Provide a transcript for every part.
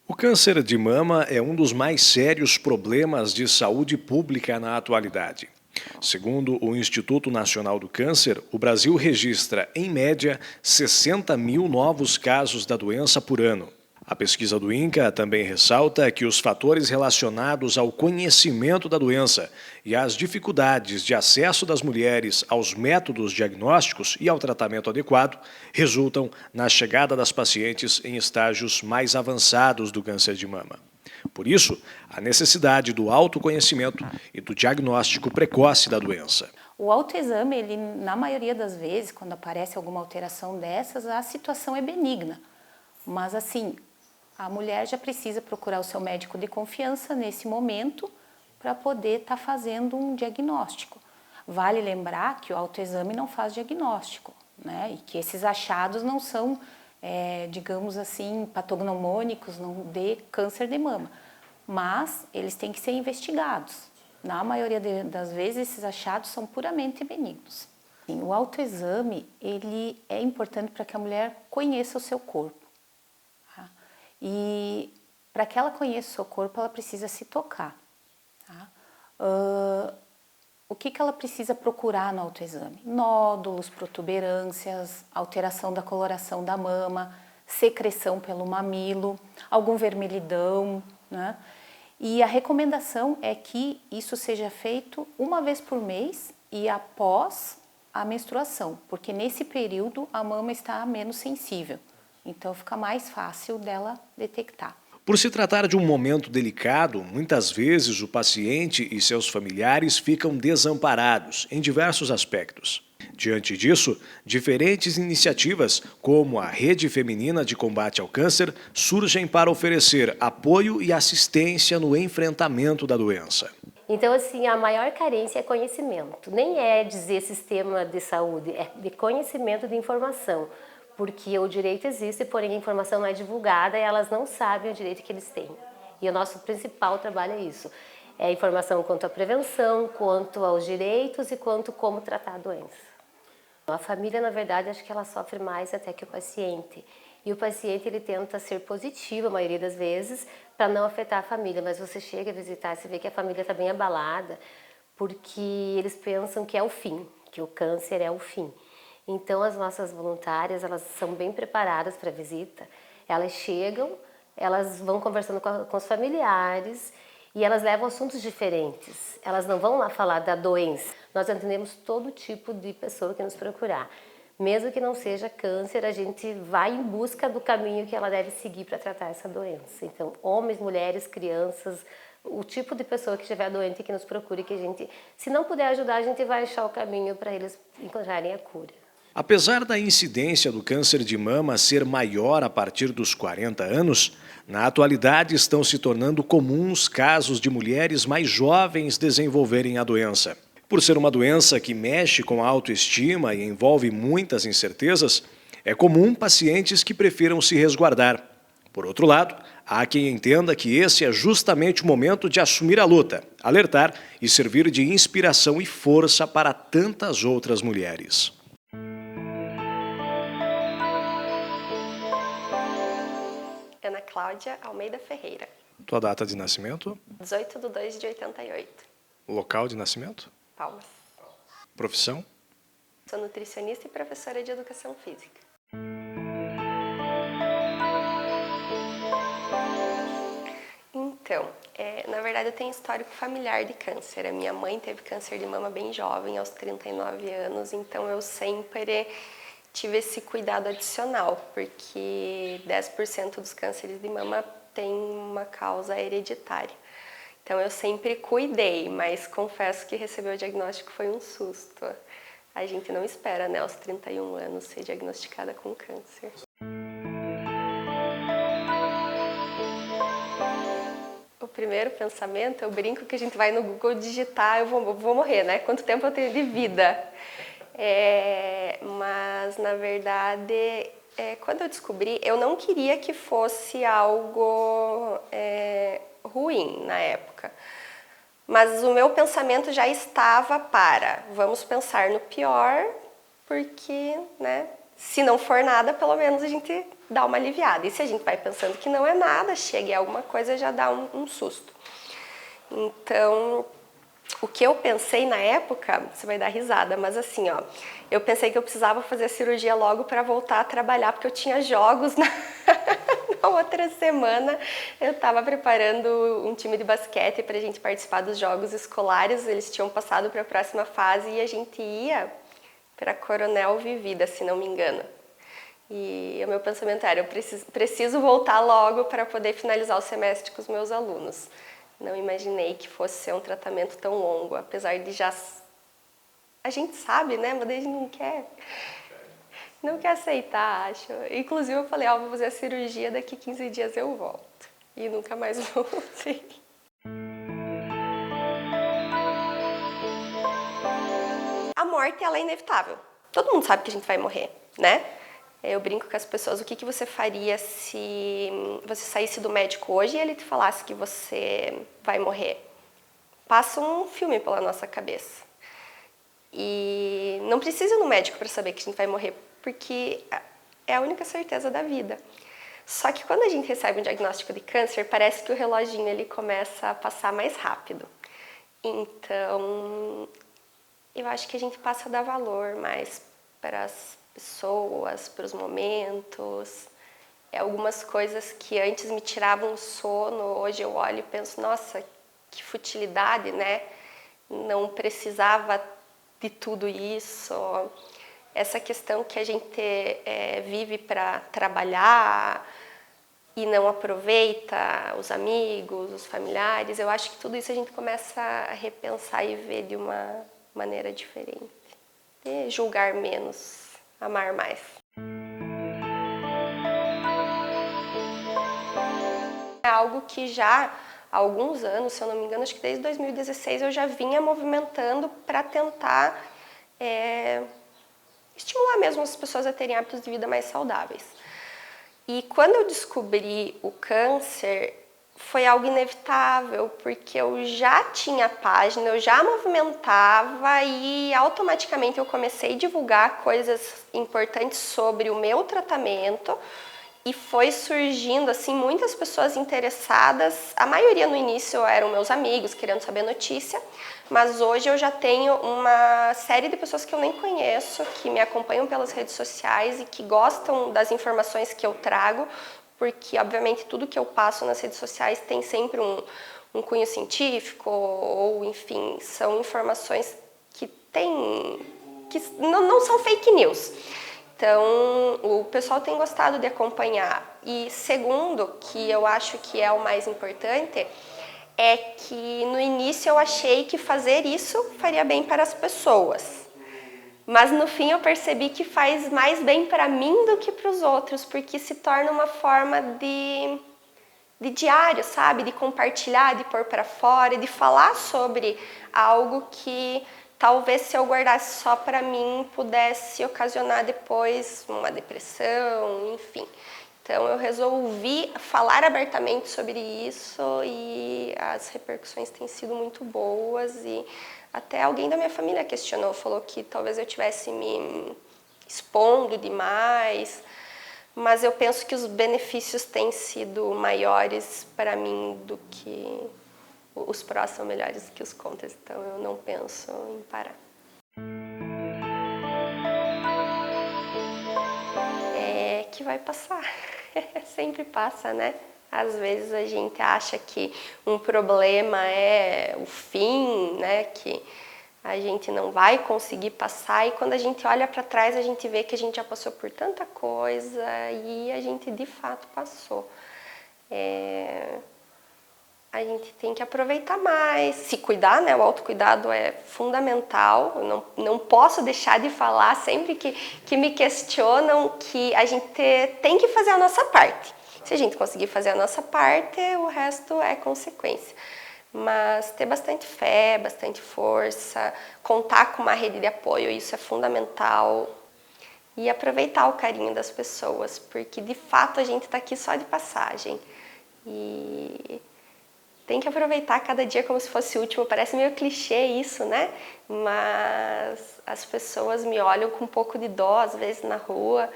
O câncer de mama é um dos mais sérios problemas de saúde pública na atualidade. Segundo o Instituto Nacional do Câncer, o Brasil registra, em média, 60 mil novos casos da doença por ano. A pesquisa do INCA também ressalta que os fatores relacionados ao conhecimento da doença e às dificuldades de acesso das mulheres aos métodos diagnósticos e ao tratamento adequado resultam na chegada das pacientes em estágios mais avançados do câncer de mama. Por isso, a necessidade do autoconhecimento e do diagnóstico precoce da doença. O autoexame, ele, na maioria das vezes, quando aparece alguma alteração dessas, a situação é benigna. Mas assim, a mulher já precisa procurar o seu médico de confiança nesse momento para poder estar fazendo um diagnóstico. Vale lembrar que o autoexame não faz diagnóstico, né? E que esses achados não são, digamos assim, patognomônicos de câncer de mama, mas eles têm que ser investigados. Na maioria das vezes, esses achados são puramente benignos. O autoexame, ele é importante para que a mulher conheça o seu corpo. E para que ela conheça o seu corpo, ela precisa se tocar. Tá? O que ela precisa procurar no autoexame? Nódulos, protuberâncias, alteração da coloração da mama, secreção pelo mamilo, algum vermelhidão, né? E a recomendação é que isso seja feito uma vez por mês e após a menstruação, porque nesse período a mama está menos sensível. Então fica mais fácil dela detectar. Por se tratar de um momento delicado, muitas vezes o paciente e seus familiares ficam desamparados em diversos aspectos. Diante disso, diferentes iniciativas, como a Rede Feminina de Combate ao Câncer, surgem para oferecer apoio e assistência no enfrentamento da doença. Então, assim, a maior carência é conhecimento. Nem é dizer sistema de saúde, é de conhecimento de informação. Porque o direito existe, porém a informação não é divulgada e elas não sabem o direito que eles têm. E o nosso principal trabalho é isso. É a informação quanto à prevenção, quanto aos direitos e quanto como tratar a doença. A família, na verdade, acho que ela sofre mais até que o paciente. E o paciente, ele tenta ser positivo, a maioria das vezes, para não afetar a família. Mas você chega a visitar, você vê que a família está bem abalada, porque eles pensam que é o fim, que o câncer é o fim. Então, as nossas voluntárias, elas são bem preparadas para a visita. Elas chegam, elas vão conversando com os familiares e elas levam assuntos diferentes. Elas não vão lá falar da doença. Nós atendemos todo tipo de pessoa que nos procurar. Mesmo que não seja câncer, a gente vai em busca do caminho que ela deve seguir para tratar essa doença. Então, homens, mulheres, crianças, o tipo de pessoa que estiver doente que nos procure, que a gente, se não puder ajudar, a gente vai achar o caminho para eles encontrarem a cura. Apesar da incidência do câncer de mama ser maior a partir dos 40 anos, na atualidade estão se tornando comuns casos de mulheres mais jovens desenvolverem a doença. Por ser uma doença que mexe com a autoestima e envolve muitas incertezas, é comum pacientes que prefiram se resguardar. Por outro lado, há quem entenda que esse é justamente o momento de assumir a luta, alertar e servir de inspiração e força para tantas outras mulheres. Ana Cláudia Almeida Ferreira. Tua data de nascimento? 18/2/88. Local de nascimento? Palmas. Profissão? Sou nutricionista e professora de educação física. Então, na verdade eu tenho histórico familiar de câncer. A minha mãe teve câncer de mama bem jovem, aos 39 anos, então eu sempre tive esse cuidado adicional, porque 10% dos cânceres de mama tem uma causa hereditária. Então eu sempre cuidei, mas confesso que receber o diagnóstico foi um susto. A gente não espera, né, aos 31 anos ser diagnosticada com câncer. O primeiro pensamento, eu brinco que a gente vai no Google digitar, eu vou morrer, né? Quanto tempo eu tenho de vida? Mas, na verdade, quando eu descobri, eu não queria que fosse algo ruim na época. Mas o meu pensamento já estava vamos pensar no pior, porque, né, se não for nada, pelo menos a gente dá uma aliviada. E se a gente vai pensando que não é nada, chega em alguma coisa, já dá um susto. Então, o que eu pensei na época, você vai dar risada, mas assim, ó, eu pensei que eu precisava fazer a cirurgia logo para voltar a trabalhar, porque eu tinha jogos na outra semana. Eu estava preparando um time de basquete para a gente participar dos jogos escolares, eles tinham passado para a próxima fase e a gente ia para Coronel Vivida, se não me engano. E o meu pensamento era, eu preciso voltar logo para poder finalizar o semestre com os meus alunos. Não imaginei que fosse ser um tratamento tão longo, apesar de já... A gente sabe, né? Mas a gente não quer aceitar, acho. Inclusive eu falei, vou fazer a cirurgia, daqui 15 dias eu volto. E nunca mais voltei. A morte, ela é inevitável. Todo mundo sabe que a gente vai morrer, né? Eu brinco com as pessoas, o que você faria se você saísse do médico hoje e ele te falasse que você vai morrer? Passa um filme pela nossa cabeça. E não precisa ir no médico para saber que a gente vai morrer, porque é a única certeza da vida. Só que quando a gente recebe um diagnóstico de câncer, parece que o reloginho ele começa a passar mais rápido. Então, eu acho que a gente passa a dar valor mais para as pessoas, para os momentos. Algumas coisas que antes me tiravam o sono, hoje eu olho e penso, nossa, que futilidade, né? Não precisava de tudo isso. Essa questão que a gente vive para trabalhar e não aproveita os amigos, os familiares, eu acho que tudo isso a gente começa a repensar e ver de uma maneira diferente. E julgar menos, amar mais. É algo que já há alguns anos, se eu não me engano, acho que desde 2016 eu já vinha movimentando para tentar estimular mesmo as pessoas a terem hábitos de vida mais saudáveis. E quando eu descobri o câncer, foi algo inevitável, porque eu já tinha página, eu já movimentava e automaticamente eu comecei a divulgar coisas importantes sobre o meu tratamento e foi surgindo assim muitas pessoas interessadas. A maioria no início eram meus amigos querendo saber notícia, mas hoje eu já tenho uma série de pessoas que eu nem conheço, que me acompanham pelas redes sociais e que gostam das informações que eu trago, porque obviamente tudo que eu passo nas redes sociais tem sempre um cunho científico ou enfim, são informações que não são fake news. Então, o pessoal tem gostado de acompanhar. E segundo, que eu acho que é o mais importante, é que no início eu achei que fazer isso faria bem para as pessoas. Mas no fim eu percebi que faz mais bem para mim do que para os outros, porque se torna uma forma de diário, sabe? De compartilhar, de pôr para fora, de falar sobre algo que talvez se eu guardasse só para mim pudesse ocasionar depois uma depressão, enfim. Então eu resolvi falar abertamente sobre isso e as repercussões têm sido muito boas e até alguém da minha família questionou, falou que talvez eu estivesse me expondo demais, mas eu penso que os benefícios têm sido maiores para mim do que os prós são melhores que os contras, então eu não penso em parar. É que vai passar, sempre passa, né? Às vezes a gente acha que um problema é o fim, né? Que a gente não vai conseguir passar e quando a gente olha para trás a gente vê que a gente já passou por tanta coisa e a gente de fato passou. A gente tem que aproveitar mais, se cuidar, né? O autocuidado é fundamental. Eu não posso deixar de falar sempre que me questionam que a gente tem que fazer a nossa parte. Se a gente conseguir fazer a nossa parte, o resto é consequência. Mas ter bastante fé, bastante força, contar com uma rede de apoio, isso é fundamental. E aproveitar o carinho das pessoas, porque de fato a gente está aqui só de passagem. E tem que aproveitar cada dia como se fosse o último. Parece meio clichê isso, né? Mas as pessoas me olham com um pouco de dó, às vezes, na rua.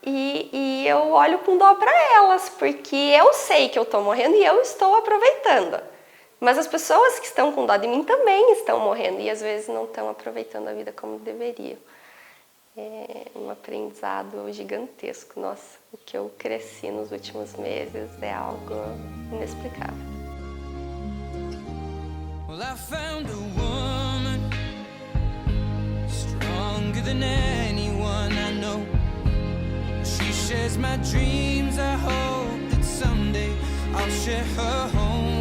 E eu olho com dó para elas, porque eu sei que eu estou morrendo e eu estou aproveitando. Mas as pessoas que estão com dó de mim também estão morrendo e às vezes não estão aproveitando a vida como deveriam. É um aprendizado gigantesco. Nossa, o que eu cresci nos últimos meses é algo inexplicável. Well, I found a woman stronger than anyone I know. She shares my dreams. I hope that someday I'll share her home.